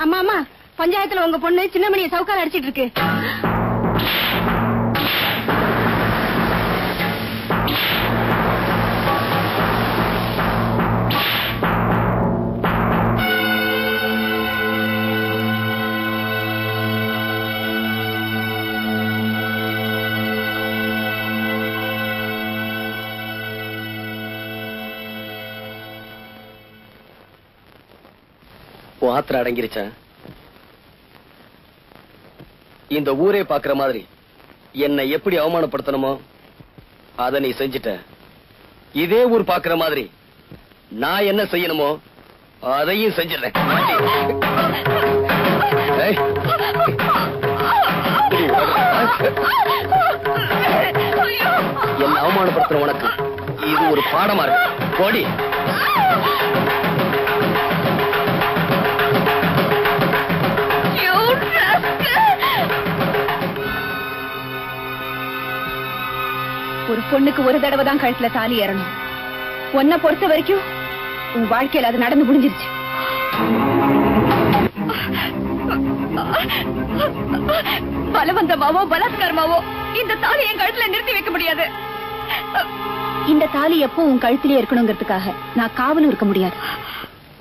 அம்மா அம்மா, பஞ்சாயத்துல உங்க பொண்ணு சின்னமணியை சவுக்கால அடிச்சிட்டு இருக்கு. ஆத்திர அடங்கிருச்சா? இந்த ஊரே பாக்குற மாதிரி என்னை எப்படி அவமானப்படுத்தணுமோ அத நீ செஞ்சிட்ட. இதே ஊர் பாக்குற மாதிரி நான் என்ன செய்யணுமோ அதையும் செஞ்சிடறேன். என்ன அவமானப்படுத்துற உனக்கு இது ஒரு பாடமா இருக்கு. போடி. ஒரு பொண்ணுக்கு ஒரு தடவை தான் கழுத்துல தாலி ஏறணும். உன்னை பொறுத்த வரைக்கும் உன் வாழ்க்கையில அது நடந்து முடிஞ்சிருச்சு. பலவந்தமாவோ பலாத்காரமாவோ இந்த தாலி என் கழுத்துல நிறுத்தி வைக்க முடியாது. இந்த தாலி எப்போ உன் கழுத்திலே இருக்கணுங்கிறதுக்காக நான் காவலும் இருக்க முடியாது.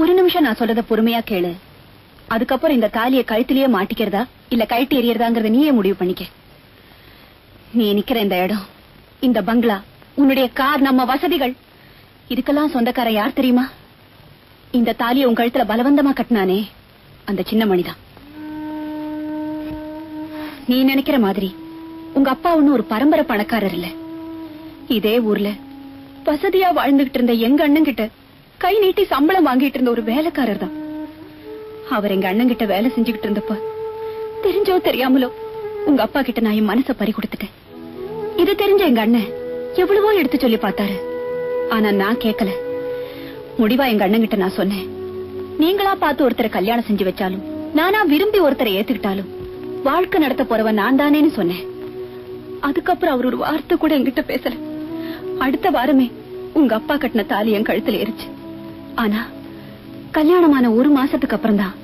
ஒரு நிமிஷம் நான் சொல்றத பொறுமையா கேளு. அதுக்கப்புறம் இந்த தாலியை கழுத்திலேயே மாட்டிக்கிறதா இல்ல கழட்டி எறியறதாங்கிறத நீயே முடிவு பண்ணிக்க. நீ நிக்கிற இந்த இடம், இந்த பங்களா, உன்னுடைய கார், நம்ம வசதிகள், இதுக்கெல்லாம் சொந்தக்கார யார் தெரியுமா? இந்த தாலியை உன் கழுத்துல பலவந்தமா கட்டினானே அந்த சின்ன மணிதான். நீ நினைக்கிற மாதிரி உங்க அப்பா ஒன்னும் ஒரு பரம்பரை பணக்காரர் இல்ல. இதே ஊர்ல வசதியா வாழ்ந்துகிட்டு இருந்த எங்க அண்ணன் கிட்ட கை நீட்டி சம்பளம் வாங்கிட்டு இருந்த ஒரு வேலைக்காரர் தான். அவர் எங்க அண்ணன் கிட்ட வேலை செஞ்சுக்கிட்டு இருந்தப்ப தெரிஞ்சோ தெரியாமலோ உங்க அப்பா கிட்ட நான் என் மனசை பறி கொடுத்துட்டேன். இது தெரிஞ்ச எங்க அண்ணன் எவ்வளவோ எடுத்து சொல்லி பார்த்தாரு. ஆனா நான் கேட்கல. முடிவா எங்க அண்ணன் கிட்ட நான் சொன்னேன், நீங்களா பார்த்து ஒருத்தரை கல்யாணம் செஞ்சு வச்சாலும், நானா விரும்பி ஒருத்தரை ஏத்துக்கிட்டாலும் வாழ்க்கை நடத்த போறவன் நான் தானேன்னு சொன்னேன். அதுக்கப்புறம் அவர் ஒரு வார்த்தை கூட என்கிட்ட பேசல. அடுத்த வாரமே உங்க அப்பா கட்டின தாலி என் கழுத்துல ஏறிச்சு. ஆனா கல்யாணமான ஒரு மாசத்துக்கு அப்புறம் தான்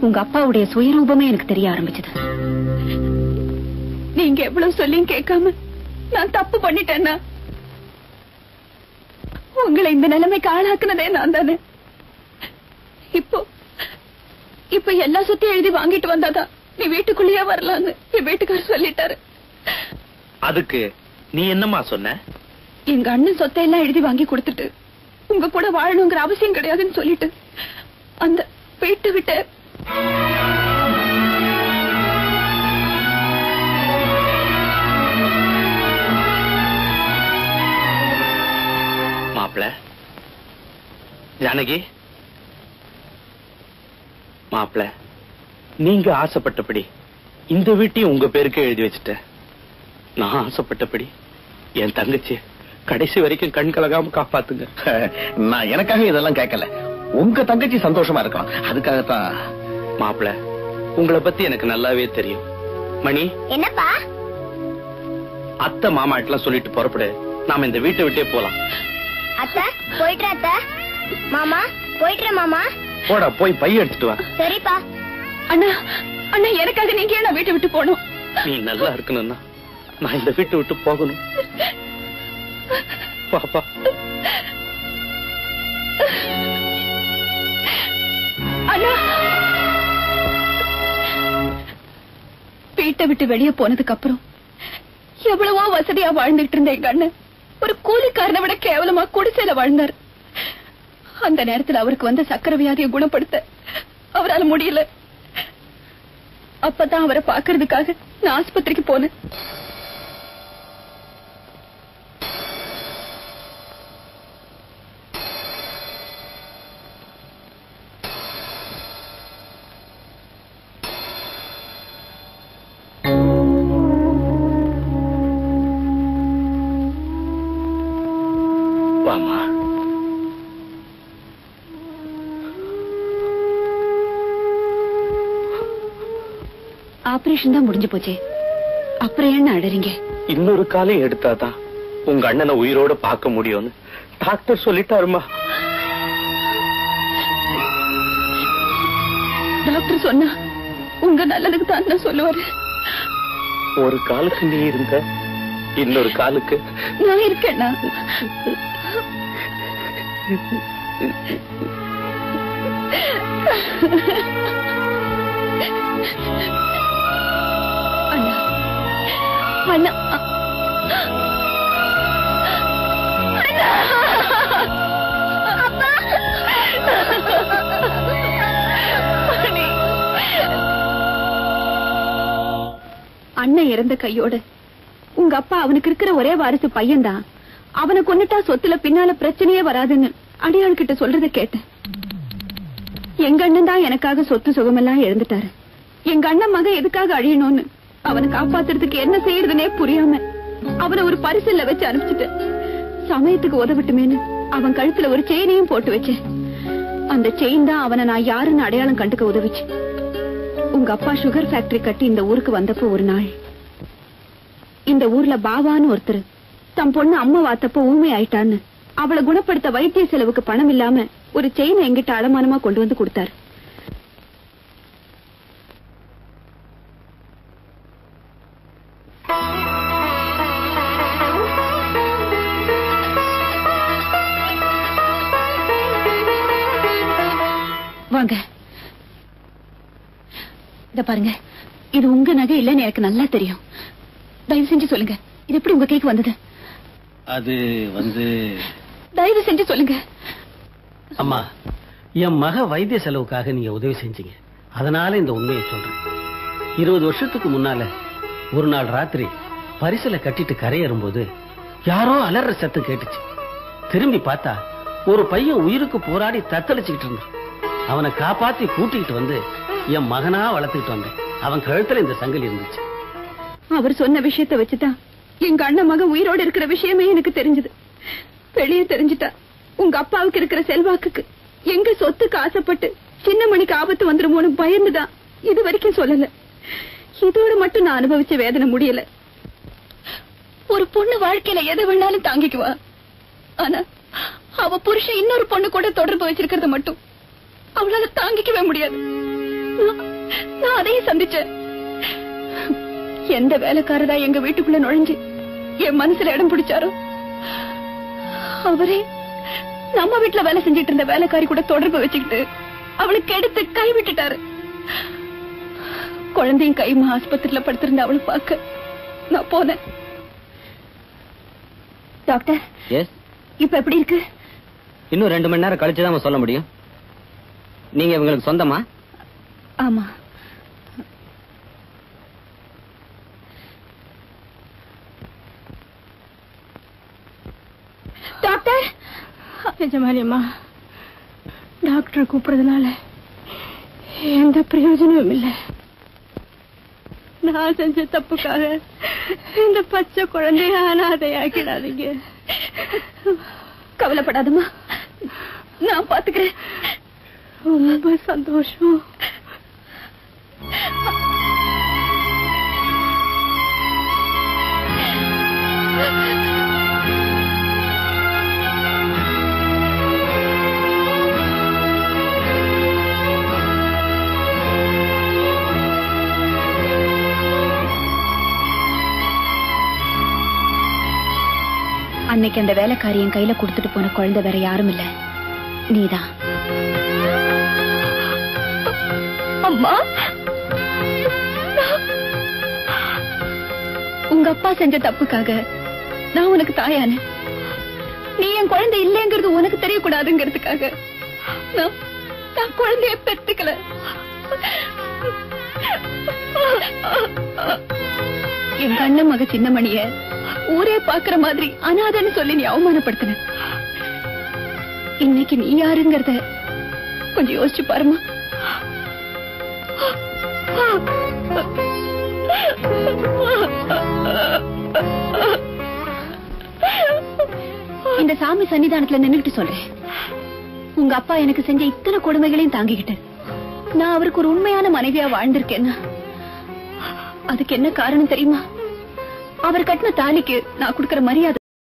உங்க அப்பாவுடைய சுயரூபமே எனக்கு தெரிய ஆரம்பிச்சது. நீங்க எவ்வளவு சொல்லியும் கேட்காம நான் தப்பு பண்ணிட்டேன்னா உங்களை இந்த நிலைமைக்கு ஆளாக்குனதே நான் தானே. இப்போ எல்லா சொத்தையும் எழுதி வாங்கிட்டு வந்தாதான் நீ வீட்டுக்குள்ளேயே வரலான்னு என் வீட்டுக்காரர் சொல்லிட்டாரு. அதுக்கு நீ என்னமா சொன்ன? எங்க அண்ணன் சொத்தை எல்லாம் எழுதி வாங்கி கொடுத்துட்டு உங்க கூட வாழணுங்கிற அவசியம் கிடையாதுன்னு சொல்லிட்டு அந்த வீட்டு விட்டு மாப்பிள்ள ஜானகி, மாப்பிள்ள நீங்க ஆசைப்பட்டபடி இந்த வீட்டையும் உங்க பேருக்கு எழுதி வச்சுட்டேன். நான் ஆசைப்பட்டபடி என் தங்கச்சி கடைசி வரைக்கும் கண் கலகாம காப்பாத்துங்க. நான் எனக்காக இதெல்லாம் கேட்கல, உங்க தங்கச்சி சந்தோஷமா இருக்கலாம் அதுக்காகத்தான். மாப்பிள்ள உங்களை பத்தி எனக்கு நல்லாவே தெரியும். மணி, என்னப்பா? அத்தை மாமா எல்லாம் சொல்லிட்டு புறப்படு, நாம இந்த வீட்டை விட்டே போலாம். அத்தை போயிட்டு அத்தை. மாமா போயிட்டு மாமா. போடா, போய் பை எடுத்துட்டு வா. சரிப்பா. அண்ணா அண்ணா, எனக்காக நீங்க ஏன் வீட்டை விட்டு போகணும்? நீ நல்லா இருக்கணும்னா நான் இந்த வீட்டை விட்டு போகணும். பாப்பா அண்ணா, வீட்டை விட்டு வெளியே போனதுக்கு அப்புறம் எவ்வளவோ வசதியா வாழ்ந்துட்டு இருந்த எங்க அண்ணன் ஒரு கூலிக்காரனை விட கேவலமா குடிசையில வாழ்ந்தார். அந்த நேரத்தில் அவருக்கு வந்த சக்கரை வியாதியை குணப்படுத்த அவரால் முடியல. அப்பதான் அவரை பாக்குறதுக்காக நான் ஆஸ்பத்திரிக்கு போனேன். வாமா. ஆபரேஷன் தான் முடிஞ்சு போச்சே, அப்புறம் என்ன அழறீங்க? இன்னொரு காலம் எடுத்தாதான் உங்க அண்ணனை உயிரோட பார்க்க முடியும்னு டாக்டர் சொல்லிட்டாருமா. டாக்டர் சொன்னா உங்க நல்லதுக்கு தான் சொல்லுவாரு. ஒரு காலுக்கு நீ இருந்த, இன்னொரு காலுக்கு நான் இருக்கேன்னா. அண்ணா அண்ணா அண்ணன் இறந்த கையோட உங்க அப்பா அவனுக்கு இருக்கிற ஒரே வாரிசு பையன்தான். அவனை கொன்னுட்டா சொத்துல பின்னால பிரச்சனையே வராதுன்னு அடியாள் கிட்ட சொல்றத கேட்டேன். எங்க அண்ணன் தான் எனக்காக சொத்து சுகமெல்லாம் இழந்துட்டாரு. எங்க அண்ணன் மகன் எதுக்காக அழியணும்னு அவனை காப்பாத்துறதுக்கு என்ன செய்யறதுனே புரியாம அவனை ஒரு பரிசல்ல வச்சு அனுப்பிச்சுட்டேன். சமயத்துக்கு உதவிட்டுமேன்னு அவன் கழுத்துல ஒரு செயினையும் போட்டு வச்சேன். அந்த செயின் தான் அவனை நான் யாருன்னு அடையாளம் கண்டுக்க உதவிச்சு. உங்க அப்பா சுகர் ஃபேக்டரி கட்டி இந்த ஊருக்கு வந்தப்போ ஒரு நாள் இந்த ஊர்ல பாபான்னு ஒருத்தர் தம் பொண்ணு அம்மா வாத்தப்ப ஊமை ஆயிட்டான்னு அவளை குணப்படுத்த வைத்திய செலவுக்கு பணம் இல்லாம ஒரு செயினை எங்கிட்ட அடமானமா கொண்டு வந்து கொடுத்தாரு. வாங்க, இத பாருங்க. இது உங்க நகை இல்லன்னு எனக்கு நல்லா தெரியும். தயவு செஞ்சு சொல்லுங்க, இது எப்படி உங்க கைக்கு வந்தது? அது தயவு செஞ்சு சொல்லுங்க. அம்மா, என் மக வைத்திய செலவுக்காக நீங்க உதவி செஞ்சீங்க. அதனால இந்த உண்மையை சொல்றேன். 20 வருஷத்துக்கு முன்னால ஒரு நாள் ராத்திரி பரிசலை கட்டிட்டு கரையேறும்போது யாரோ அலற சத்தம் கேட்டுச்சு. திரும்பி பார்த்தா ஒரு பையன் உயிருக்கு போராடி தத்தளிச்சுக்கிட்டு இருந்தான். அவனை காப்பாத்தி கூட்டிக்கிட்டு வந்து என் மகனா வளர்த்துக்கிட்டு வந்தேன். அவன் கழுத்துல இந்த சங்கிலி இருந்துச்சு. அவர் சொன்ன விஷயத்தை வச்சுதான் எங்க அண்ணன் மகன் உயிரோடு இருக்கிற விஷயமே எனக்கு தெரிஞ்சது. வெளியே தெரிஞ்சுட்டா உங்க அப்பாவுக்கு இருக்கிற செல்வாக்குக்கு எங்க சொத்துக்கு ஆசைப்பட்டு சின்ன மணிக்கு ஆபத்து வந்துருமோன்னு பயந்துதான் இது வரைக்கும் சொல்லல. இதோட மட்டும் நான் அனுபவிச்ச வேதனை முடியல. ஒரு பொண்ணு வாழ்க்கையில எதை வேணாலும் தாங்கிக்குவா. ஆனா அவ புருஷன் இன்னொரு பொண்ணு கூட தொடர்பு வச்சிருக்கிறது மட்டும் அவளால தாங்கிக்கவே முடியாது. நான் அதையும் சந்திச்சேன். எந்த வேலைக்காரரா எங்க வீட்டுக்குள்ள நுழைஞ்சு என் மனசுல இடம் பிடிச்சாரோ அவரே நம்ம வீட்டுல வேலை செஞ்சிட்டு இருந்த வேலைக்காரி கூட தொடர்பு வச்சுக்கிட்டு அவளுக்கு எடுத்து கை விட்டுட்டாரு. குழந்தையும் கைமா ஆஸ்பத்திரியில படுத்திருந்த அவளை பார்க்க நான் போனேன். டாக்டர், இப்ப எப்படி இருக்கு? இன்னும் 2 மணி நேரம் கழிச்சுதான் சொல்ல முடியும். நீங்க இவங்களுக்கு சொந்தமா? ஆமா. டாக்டர், நிஜமாலியம்மா, டாக்டர் கூப்பிடுறதுனால எந்த பிரயோஜனமும் இல்லை. நான் செஞ்ச தப்புக்காக இந்த பச்சை குழந்தைய அனாதையாக்கிடாதீங்க. கவலைப்படாதம்மா, நான் பாத்துக்கிறேன். ரொம்ப சந்தோஷம். அன்னைக்கு அந்த வேலைக்காரியின் கையில கொடுத்துட்டு போன குழந்தை வேற யாரும் இல்ல, நீதான். அம்மா, உங்க அப்பா செஞ்ச தப்புக்காக நான் உனக்கு தாயான, நீ என் குழந்தை இல்லைங்கிறது உனக்கு தெரியக்கூடாதுங்கிறதுக்காக நான் குழந்தைய பெத்துக்கல. என் அண்ணன் மக சின்னமணிய ஊரே பாக்குற மாதிரி அனாதைன்னு சொல்லி நீ அவமானப்படுத்தின. இன்னைக்கு நீ யாருங்கிறத கொஞ்சம் யோசிச்சு பாருமா. இந்த சாமி சன்னிதானத்துல நின்னுகிட்டு சொல்றேன், உங்க அப்பா எனக்கு செஞ்ச இத்தனை கொடுமைகளையும் தாங்கிக்கிட்டு நான் அவருக்கு ஒரு உண்மையான மனைவியா வாழ்ந்திருக்கேன்னா அதுக்கு என்ன காரணம் தெரியுமா? அவர் கட்டின தாலிக்கு நான் கொடுக்கிற மரியாதை.